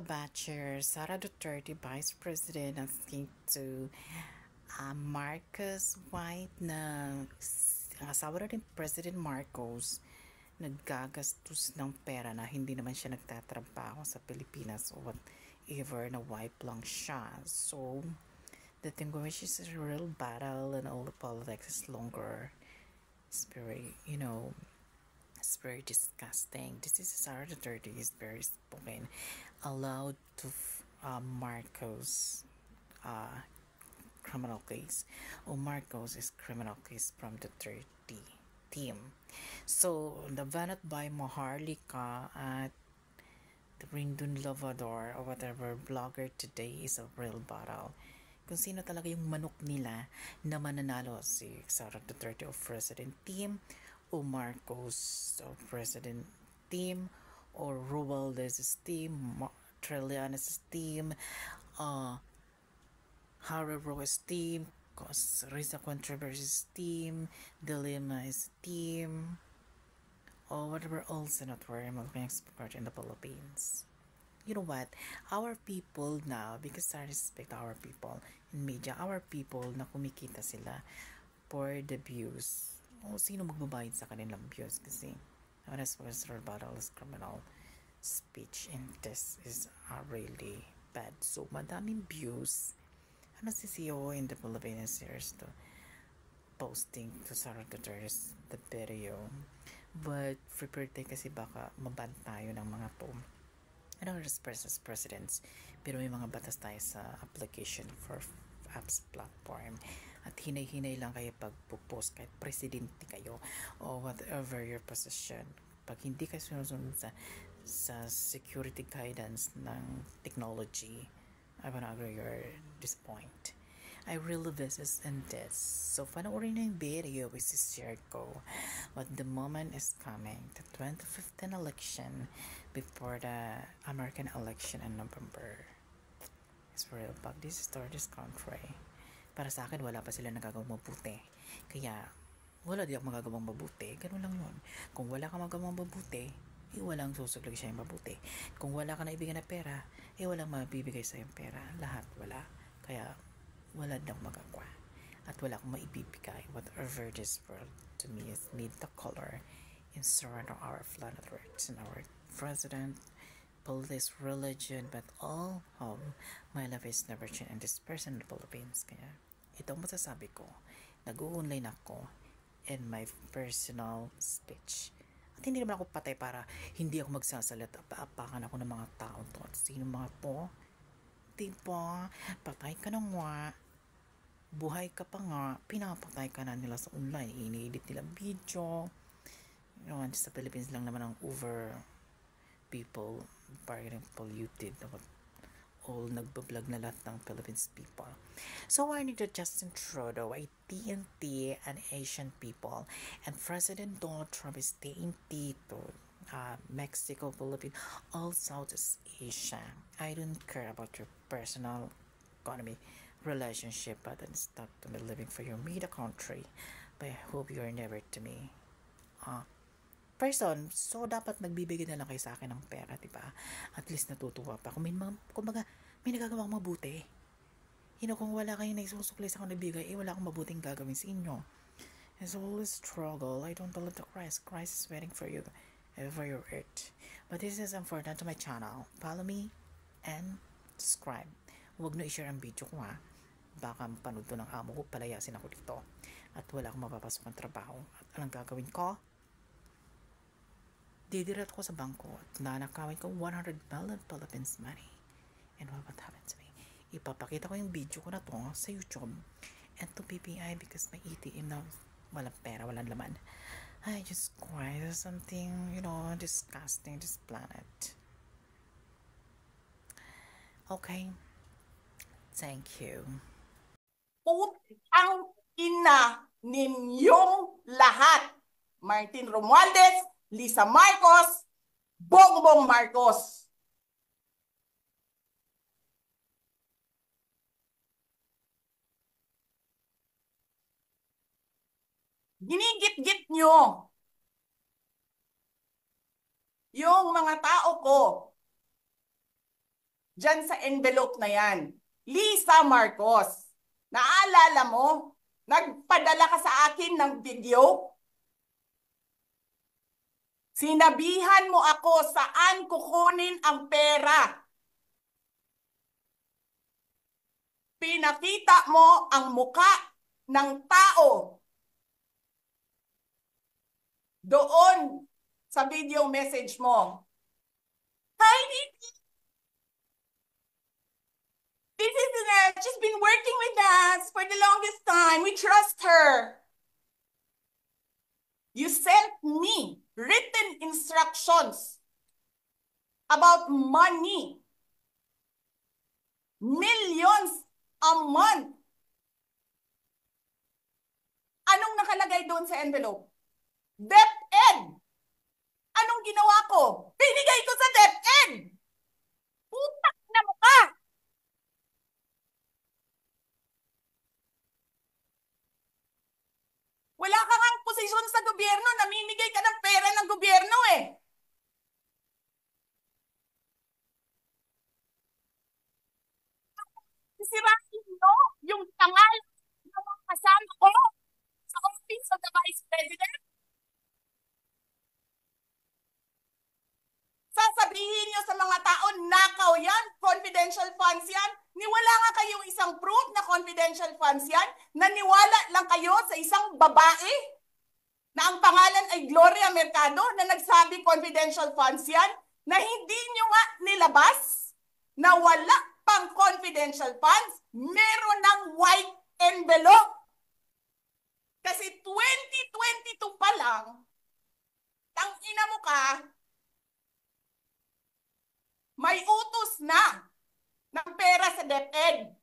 Batcher, Sara Duterte, Vice President, asking to Marcos White na asawa na rin President Marcos naggagastos ng pera na hindi naman siya nagtatrabaho sa Pilipinas o whatever na wife lang siya. So, the thing which is a real battle and all the politics is longer. It's very, it's very disgusting. This is Sara Duterte is very spoken. Allowed to Marcos criminal case. Marcos is criminal case from the 30 team. So, nabanat by Maharlika at Rindun Lavador or whatever blogger today is a real battle. Kung sino talaga yung manok nila na mananalo, si Sara Duterte of President Team o Marcos of President Team or Romualdez's team, Trillanes' team, Harro's team, Risa Controversy's team, Dilemma's team, or whatever else not where I'm expert in the Philippines. You know what? Our people now, because I respect our people in media, our people na kumikita sila for the views. O sino magbabayad sa kanilang views kasi honest rebuttal is criminal speech and this is really bad. So madaming views. Ano si CEO in the Philippines series to posting to Sara Duterte's the video. But prepare tayo kasi baka maban tayo ng mga to. Ano versus presidents, pero may mga batas tayo sa application for apps platform at hinay-hinay lang kayo pag post kahit presidente kayo o whatever your position. Pag hindi kayo sinusunod sa security guidance ng technology, I wanna agree you're this point. I really business in this. So, panoorin na yung video with si Circo. But the moment is coming. The 2015 election before the American election in November. It's real. Pag this is this country, para sa akin, wala pa sila nagagawang mabuti. Kaya, wala di ako magagawang mabuti. Ganun lang yun. Kung wala ka magagawang mabuti, walang susuglag siya yung mabuti. Kung wala ka na ibigay na pera, walang mabibigay sa yung pera. Lahat wala. Kaya, wala daw magagawa at wala akong maibibigay. Whatever this world to me is need the color in surrender our planet Earth and our president, police, religion, but all home. My life is never changed in this person in the Philippines. Kaya ito ang masasabi ko. Nag-online ako in my personal speech. At hindi naman ako patay para hindi ako magsasalita. Paapakan ako ng mga tao to. At sino mga to? Diba? Patay ka na nga. Buhay ka pa nga. Pinapatay ka na nila sa online. Ini-edit nila video. Sa Philippines lang naman ang over people parang polluted. All nagbablog na lahat ng Philippines people. So I need Justin Trudeau, a TNT and Asian people. And President Donald Trump is TNT to Mexico, Philippines, all Southeast Asia. I don't care about your personal economy, relationship, but then stop to me living for your media country. But I hope you are never to me. Person, so dapat magbibigay na lang kayo sa akin ng pera, diba? At least natutuwa pa. Kumbaga, may nagagawang mabuti. Kung wala kayong naisusukli sa akong nabigay, wala akong mabuting gagawin sa inyo. It's always struggle. I don't believe the Christ. Christ is waiting for you. For your earth. But this is important to my channel. Follow me and subscribe. Huwag na i-share ang video ko ha. Baka mapanood to ng amo ko, palayasin ako dito. At wala akong mapapasok ng trabaho. At anong gagawin ko? Didirat ko sa bangko at nanakawin ko 100 million Philippines money. And what happened to me? Ipapakita ko yung video ko na to sa YouTube and to PPI because may ATM na walang pera, walang laman. I just cried. There's something, disgusting, this planet. Okay. Thank you. Putang ina ninyong lahat. Martin Romualdez, Lisa Marcos, Bongbong Marcos. Ginigit-git nyo yung mga tao ko dyan sa envelope na yan. Lisa Marcos, naalala mo? Nagpadala ka sa akin ng video? Sinabihan mo ako saan kukunin ang pera. Pinakita mo ang muka ng tao doon sa video message mo. Hi, Nikki. This is she's been working with us for the longest time. We trust her. You sent me written instructions about money. Millions a month. Anong nakalagay doon sa envelope? DepEd. Anong ginawa ko? Binigay ko sa DepEd. Putak na mukha. Wala ka ngang posisyon sa gobyerno, namimigay ka ng pera ng gobyerno eh. Sisirain mo yung tangal ng mga kasama ko sa Office of the Vice President. Sasabihin niyo sa mga tao, nakaw yan, confidential funds yan. Niwala nga kayong isang proof na confidential funds yan. Naniwala lang kayo sa isang babae na ang pangalan ay Gloria Mercado na nagsabi confidential funds yan, na hindi nyo nga nilabas na wala pang confidential funds, meron ng white envelope. Kasi 2022 pa lang, tangina mo ka, may utos na ng pera sa DepEd.